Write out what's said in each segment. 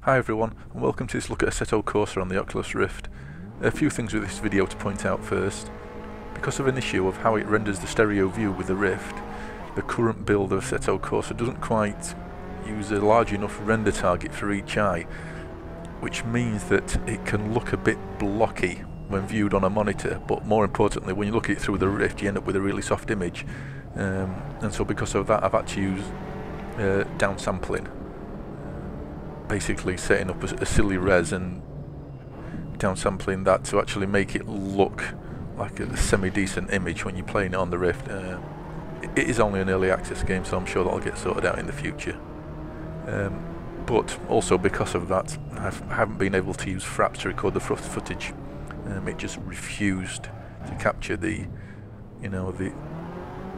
Hi everyone, and welcome to this look at Assetto Corsa on the Oculus Rift. A few things with this video to point out first. Because of an issue of how it renders the stereo view with the Rift, the current build of Assetto Corsa doesn't quite use a large enough render target for each eye, which means that it can look a bit blocky when viewed on a monitor, but more importantly, when you look at it through the Rift, you end up with a really soft image. And so because of that, I've had to use downsampling. Basically setting up a silly res and downsampling that to actually make it look like a semi-decent image when you're playing it on the Rift. It is only an early access game, so I'm sure that'll get sorted out in the future. But also because of that, I haven't been able to use fraps to record the footage. It just refused to capture the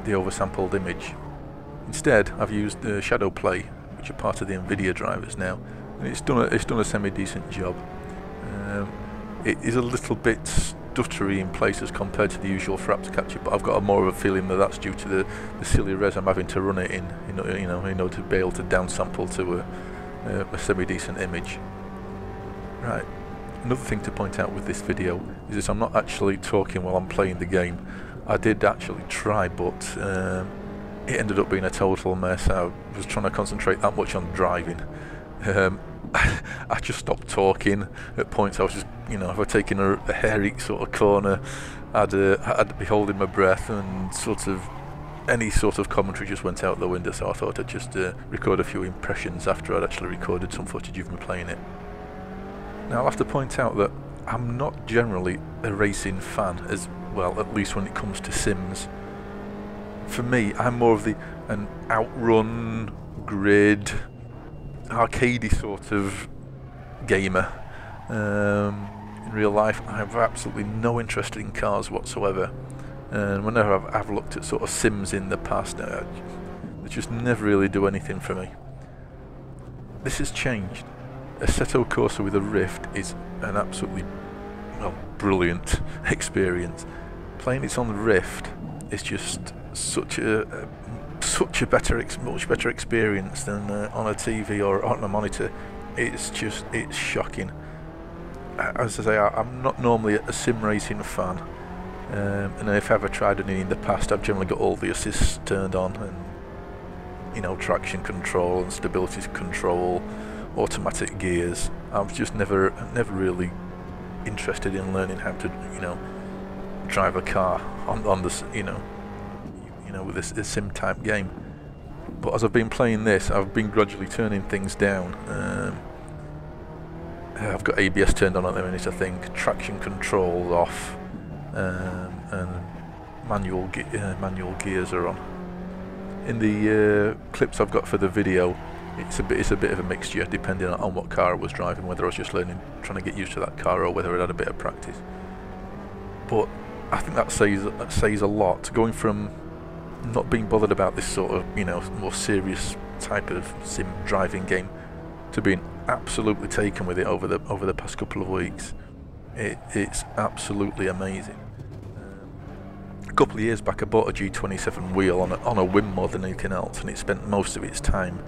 oversampled image. Instead, I've used shadow play, which are part of the NVIDIA drivers now, and it's done a semi-decent job. It is a little bit stuttery in places compared to the usual fraps capture, but I've got more of a feeling that that's due to the silly res I'm having to run it in order to be able to downsample to a semi-decent image. Right. Another thing to point out with this video is that I'm not actually talking while I'm playing the game. I did actually try, but it ended up being a total mess. I was trying to concentrate that much on driving. I just stopped talking at points. I was just, if I taken a hairy sort of corner, I'd be holding my breath, and sort of any sort of commentary just went out the window. So I thought I'd just record a few impressions after I'd actually recorded some footage of me playing it. Now I'll have to point out that I'm not generally a racing fan, as well, at least when it comes to sims. For me, I'm more of an outrun, grid, arcadey sort of gamer. In real life, I have absolutely no interest in cars whatsoever, and whenever I've looked at sort of sims in the past, they just never really do anything for me. This has changed. Assetto Corsa with a Rift is an absolutely brilliant experience. Playing it on the Rift is just such a much better experience than on a TV or on a monitor. It's shocking. As I say, I'm not normally a sim racing fan, and if I've ever tried any in the past, I've generally got all the assists turned on, and traction control and stability control, automatic gears. I was just never really interested in learning how to drive a car on this with this sim type game. But as I've been playing this, I've been gradually turning things down. I've got ABS turned on at the minute, I think, traction control off, and manual gears are on. In the clips I've got for the video, it's a bit of a mixture, depending on what car I was driving, whether I was just trying to get used to that car, or whether I'd had a bit of practice. But I think that says a lot, going from not being bothered about this sort of more serious type of sim driving game to being absolutely taken with it over the past couple of weeks. It's absolutely amazing. A couple of years back, I bought a G27 wheel on a whim more than anything else, and it spent most of its time,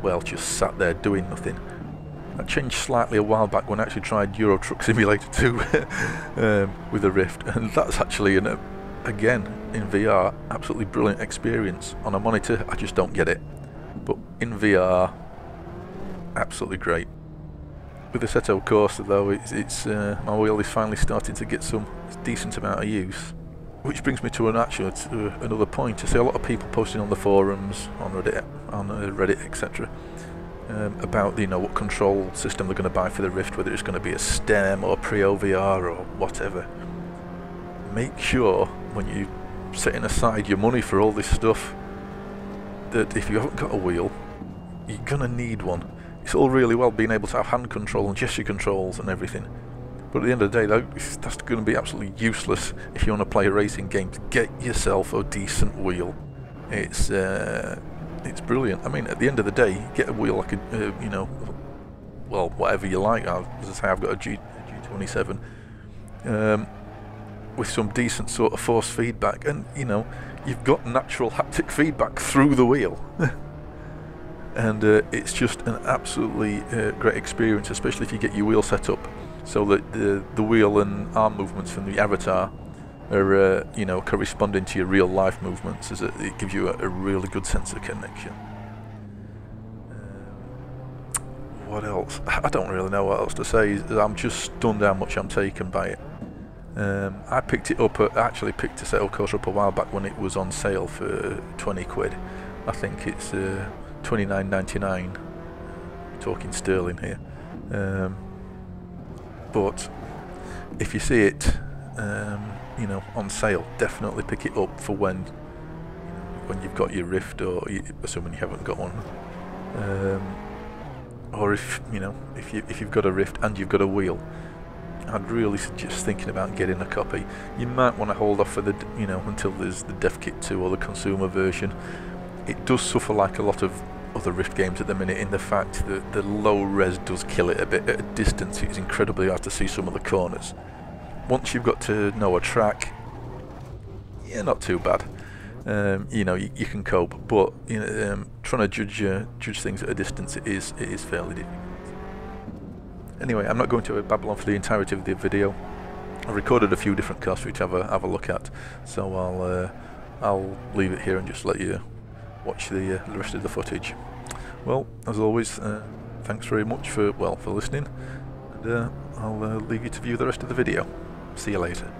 well, just sat there doing nothing. That changed slightly a while back when I actually tried Euro Truck Simulator 2 with a Rift, and that's actually again in VR, absolutely brilliant experience. On a monitor, I just don't get it, but in VR, absolutely great. With the Assetto Corsa though, it's my wheel is finally starting to get some decent amount of use. Which brings me to another point. I see a lot of people posting on the forums, on Reddit, etc. About what control system they're going to buy for the Rift, whether it's going to be a STEM or Pre-OVR or whatever. Make sure when you're setting aside your money for all this stuff that if you haven't got a wheel, you're going to need one. It's all really well being able to have hand control and gesture controls and everything, but at the end of the day, that's going to be absolutely useless if you want to play a racing game. To get yourself a decent wheel. It's brilliant. I mean, at the end of the day, get a wheel like well, whatever you like. As I say, I've got a G27 with some decent sort of force feedback, and you've got natural haptic feedback through the wheel. and it's just an absolutely great experience, especially if you get your wheel set up so that the wheel and arm movements from the avatar are you know, corresponding to your real life movements. As it gives you a really good sense of connection. What else? I don't really know what else to say. I'm just stunned how much I'm taken by it. I picked it up, actually picked Assetto Corsa up a while back when it was on sale for 20 quid. I think it's 29.99, talking sterling here. But if you see it, you know, on sale, definitely pick it up for when you've got your Rift, or assuming you haven't got one. Or if you know, if you've got a Rift and you've got a wheel, I'd really suggest thinking about getting a copy. You might want to hold off for the, you know, until there's the Dev Kit 2 or the consumer version. It does suffer like a lot of other Rift games at the minute in the fact that the low res does kill it a bit. At a distance, it's incredibly hard to see some of the corners. Once you've got to know a track, yeah, not too bad. You know, you can cope, but you know, trying to judge things at a distance, it is fairly difficult. Anyway, I'm not going to babble on for the entirety of the video. I recorded a few different cars for you to have a look at, so I'll leave it here and just let you watch the rest of the footage. Well, as always, thanks very much for listening, and I'll leave you to view the rest of the video. See you later.